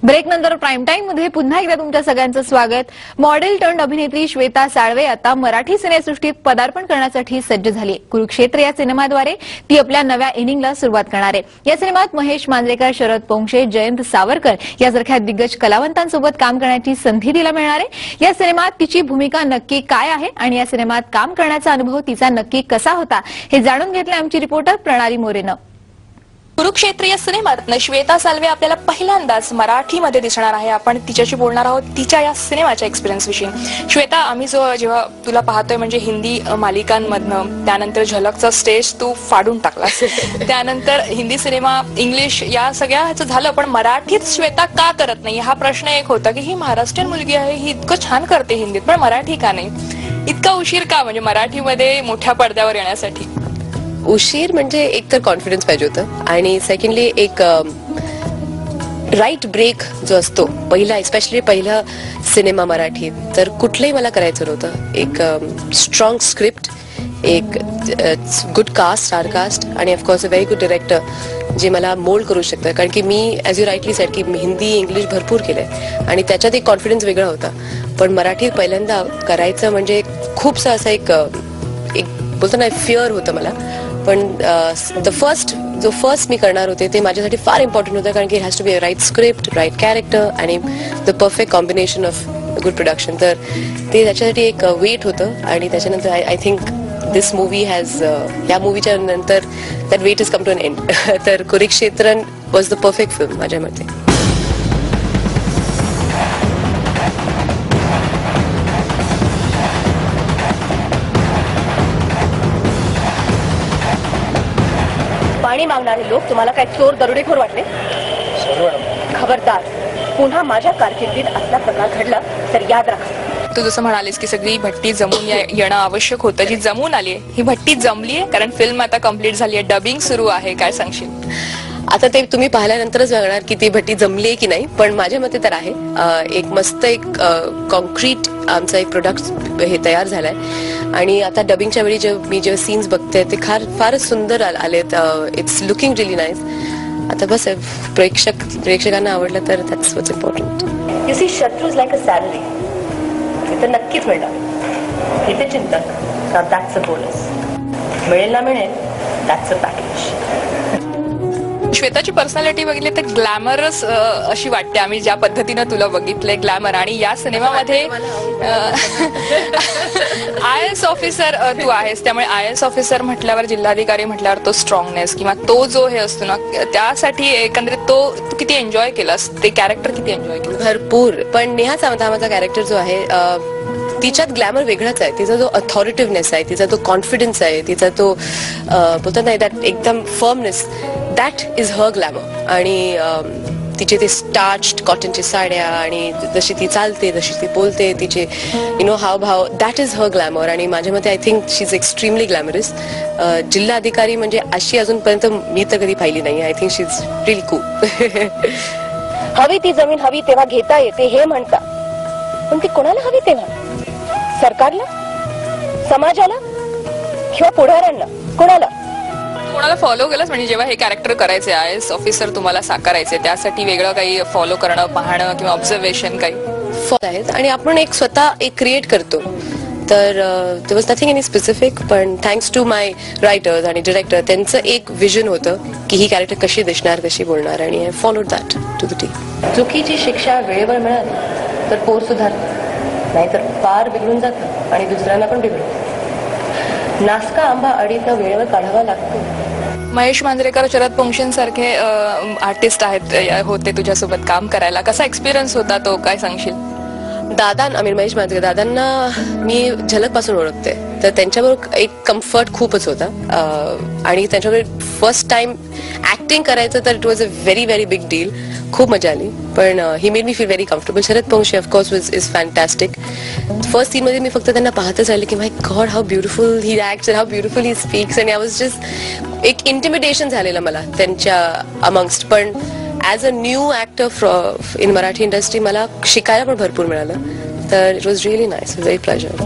Break नंतर prime time मध्ये पुन्हा एकदा तुमच्या सगळ्यांचं स्वागत। मॉडेल टर्न अभिनेत्री श्वेता साळवे आता मराठी सिनेसृष्टीत पदार्पण करण्यासाठी सज्ज झाली। कुरुक्षेत्र या सिनेमाद्वारे ती आपल्या नव्या इनिंगला सुरुवात करणार आहे। या सिनेमात महेश मांजरेकर, शरद पोंक्षे, जयंत सावरकर यासारख्या दिग्गज कलावंतांसोबत काम करण्याची संधी तिला मिळणार आहे। या सिनेमात तिची भूमिका नक्की काय आहे आणि या सिनेमात काम करण्याचा अनुभव तिचा नक्की कसा होता हे जाणून घेतले आमची रिपोर्टर प्रणाली मोरेनं। कुरुक्षेत्र या सिनेमात श्वेता साळवे आपल्याला पहिल्यांदाच मराठीमध्ये दिसणार आहे। आपण तिच्याशी बोलणार आहोत तिच्या या सिनेमाच्या एक्सपिरियन्स विषयी। श्वेता, आम्ही जेव्हा तुला पाहतोय म्हणजे हिंदी मालिकांमधनं, त्यानंतर झलकचा स्टेज तू फाडून टाकलास, त्यानंतर हिंदी सिनेमा, इंग्लिश या सगळ्याचं झालं, पण मराठीत श्वेता का करत नाही हा प्रश्न एक होता की ही महाराष्ट्रीयन मुलगी आहे, ही इतकं छान करते हिंदीत, पण मराठी का नाही? इतका उशीर का म्हणजे मराठीमध्ये मोठ्या पडद्यावर येण्यासाठी? उशीर म्हणजे एक तर कॉन्फिडन्स पाहिजे होतं आणि सेकंडली एक राईट ब्रेक जो असतो पहिला, स्पेशली पहिला सिनेमा मराठी, तर कुठलंही मला करायचं नव्हतं। एक स्ट्रॉंग स्क्रिप्ट, एक गुड कास्ट, स्टार कास्ट आणि of course a very good director जे मला मोल्ड करू शकतं। कारण की मी ॲज यू राईटली सेड की हिंदी इंग्लिश भरपूर केलंय आणि त्याच्यात एक कॉन्फिडन्स वेगळा होता, पण मराठीत पहिल्यांदा करायचं म्हणजे खूपसा असा एक बोलतो ना फिअर होतं मला। पण जो फर्स्ट मी करणार होते ते माझ्यासाठी फार इम्पॉर्टंट होतं, कारण की it has to be a right script, right character आणि the perfect combination of good production. तर ते त्याच्यासाठी एक वेट होतं आणि त्याच्यानंतर I think this movie has, या मूवीच्या नंतर that wait is come to an end. तर Kurukshetra was the perfect film माझ्या मते। पाणी मागणारे लोक तुम्हाला काय चोर दरोडेखोर वाटले? खबरदार, पुन्हा माझ्या कारकिर्दीत असला प्रकार घडला तर याद राखा। तू जसं म्हणालीस की सगळी भट्टी जमून येणं आवश्यक होतं, जी जमून आली ही भट्टी जमली आहे, कारण फिल्म आता कम्प्लीट झाली आहे, डबिंग सुरू आहे, काय सांगशील? आता ते तुम्ही पाहिल्यानंतरच बघणार की ती भट्टी जमली आहे की नाही, पण माझ्या मते तर आहे। एक मस्त एक कॉन्क्रीट आमचा एक प्रोडक्ट हे तयार झालाय आणि आता डबिंगच्या वेळी मी जे सीन्स बघते ते फारच सुंदर आलेत। It's looking really nice. आता बस प्रेक्षकांना आवडलं तर that's what's important. You see, शत्रू इज लाईक अ सॅलरी, ते तर नक्कीच मिळणार, इथे चिंता ना, दॅट्स अ बोनस, मिळेल ना मिळेल, दॅट्स अ पॅकेज। श्वेताची पर्सनॅलिटी बघितली तर ग्लॅमरस अशी वाटते, आम्ही ज्या पद्धतीनं तुला बघितलंय ग्लॅमर, आणि या सिनेमामध्ये IAS ऑफिसर तू आहेस, त्यामुळे IAS ऑफिसर म्हटल्यावर, जिल्हाधिकारी म्हटल्यावर तो स्ट्रॉंगनेस किंवा तो जो हे असतो ना, त्यासाठी एकंदरीत तू किती एन्जॉय केलास, ते कॅरेक्टर किती एन्जॉय केलं? भरपूर। पण नेहा सावंत कॅरेक्टर जो आहे तिच्यात ग्लॅमर वेगळाच आहे, तिचा जो अथॉरिटिव्हनेस आहे, तिचा तो कॉन्फिडन्स आहे, तिचा तो बोलतात नाही दॅट एकदम firmness, that is her glamour. आणि तिचे ते स्टार्च्ड कॉटनच्या साड्या आणि जशी ती चालते, जशी ती बोलते, तिचे हावभाव, दॅट इज हर ग्लॅमर। आणि माझ्या मते I think she is extremely glamorous. जिल्हा अधिकारी म्हणजे अशी अजूनपर्यंत मी तर कधी पाहिली नाही। I think she is really cool. हवी ती जमीन हवी तेव्हा घेता येते हे म्हणतात, पण ती कोणाला हवी तेव्हा? सरकारला, समाजाला किंवा पुढाऱ्यांना? कोणाला फॉलो केलंस म्हणजे जेव्हा हे कॅरेक्टर करायचे, IAS ऑफिसर तुम्हाला साकारायचे, त्यासाठी वेगळं काही फॉलो करणं, पाहणं किंवा ऑब्झर्वेशन काही आहेत? आणि आपण एक स्वतः एक क्रिएट करतो, तर there was nothing any specific, पण थँक्स टू माय रायटर्स आणि डिरेक्टर, त्यांचं एक विजन होतं की ही कॅरेक्टर कशी दिसणार, कशी बोलणार, आणि I followed that to the T. चुकीची शिक्षा वेळेवर मिळाली तर पोर सुधारतं, नाहीतर फार बिघडून जातं आणि दुसऱ्यांना पण बिघडतं। नासका आंबा अडीतनं वेळेवर काढावा लागतो। महेश मांजरेकर, शरद पोंक्षेंसारखे आर्टिस्ट होते तुझ्यासोबत काम करायला, कसा एक्सपिरियन्स होता तो, काय सांगशील? महेश मांजरेकर दादांना मी झलक पासून ओळखते, तर त्यांच्याबरोबर एक कम्फर्ट खूपच होता। आणि त्यांच्याबरोबर फर्स्ट टाइम ऍक्टिंग करायचं तर it was a very very big deal, खूप मजा आली। पण he made me feel very comfortable. Sharad Ponkshe of course is fantastic. First scene मध्ये मी फक्त त्यांना पाहतच राहिले की my god how beautiful he acts and how beautiful he speaks, आणि आय वॉज जस्ट एक इंटिमिडेशन झालेलं मला त्यांच्या अमंगस्ट। पण as a new actor in Marathi industry मला शिकायला पण भरपूर मिळालं, तर it was really nice, very pleasure.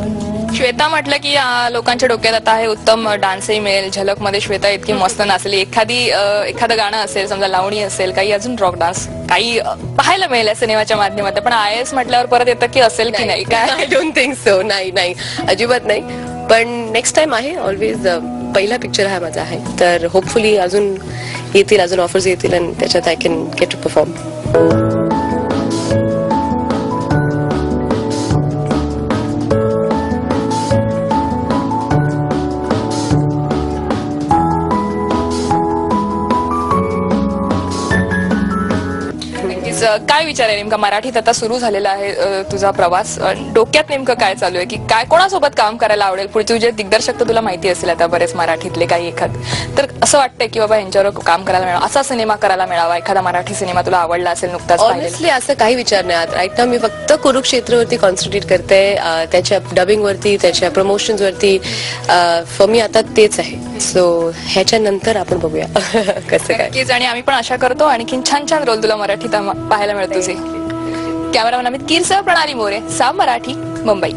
Shweta म्हटलं की लोकांच्या डोक्यात आता आहे उत्तम डान्सही मिळेल. झलकमध्ये श्वेता इतकी मस्त नाचली. एखादं गाणं असेल, समजा लावणी असेल, काही अजून रॉक डान्स काही पाहायला मिळेल सिनेमाच्या माध्यमातून. पण IAS म्हटल्यावर परत येतं की असेल की नाही काय? I don't think so. नाही अजिबात नाही. पण नेक्स्ट टाइम आहे ऑलवेज. पहिला पिक्चर हा माझा आहे, तर होपफुली अजून येतील, अजून ऑफर्स येतील आणि त्याच्यात I can get to perform. काय विचार आहे नेमका? मराठीत आता सुरू झालेला आहे तुझा प्रवास. डोक्यात नेमकं काय चालू आहे की काय, कोणासोबत काम करायला आवडेल? पुढे तुझे दिग्दर्शक तर तुला माहिती असेल आता बरेच मराठीतले काही एखाद, तर असं वाटतंय की बाबा यांच्यावर काम करायला मिळावं, असा सिनेमा करायला मिळावा, एखादा मराठी सिनेमा तुला आवडला असेल नुकताच? ऑनेस्टली असं काही विचार नाही. राईट नाव मी फक्त कुरुक्षेत्रवरती कॉन्सन्ट्रेट करते, त्याच्या डबिंग वरती, त्याच्या प्रमोशन्स वरती. फॉर मी आता तेच आहे. सो ह्याच्यानंतर आपण बघूया कसं काय. आणि आम्ही पण आशा करतो आणखीन छान छान रोल तुला मराठीत पाहायला मिळत तुझे. कॅमेरामॅन अमित कीरसह प्रणाली मोरे, साम मराठी, मुंबई.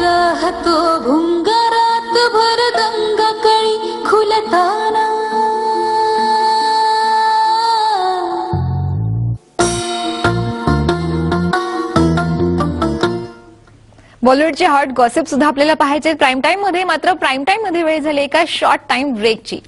राहतो भुंगारात भर दंगा कळी खुलताना. बॉलिवूडचे हॉट गॉसिप सुद्धा आपल्याला पाहायचे प्राईम टाइम मध्ये. मात्र प्राईम टाइम मध्ये वेळ झाली एका शॉर्ट टाइम ब्रेकची.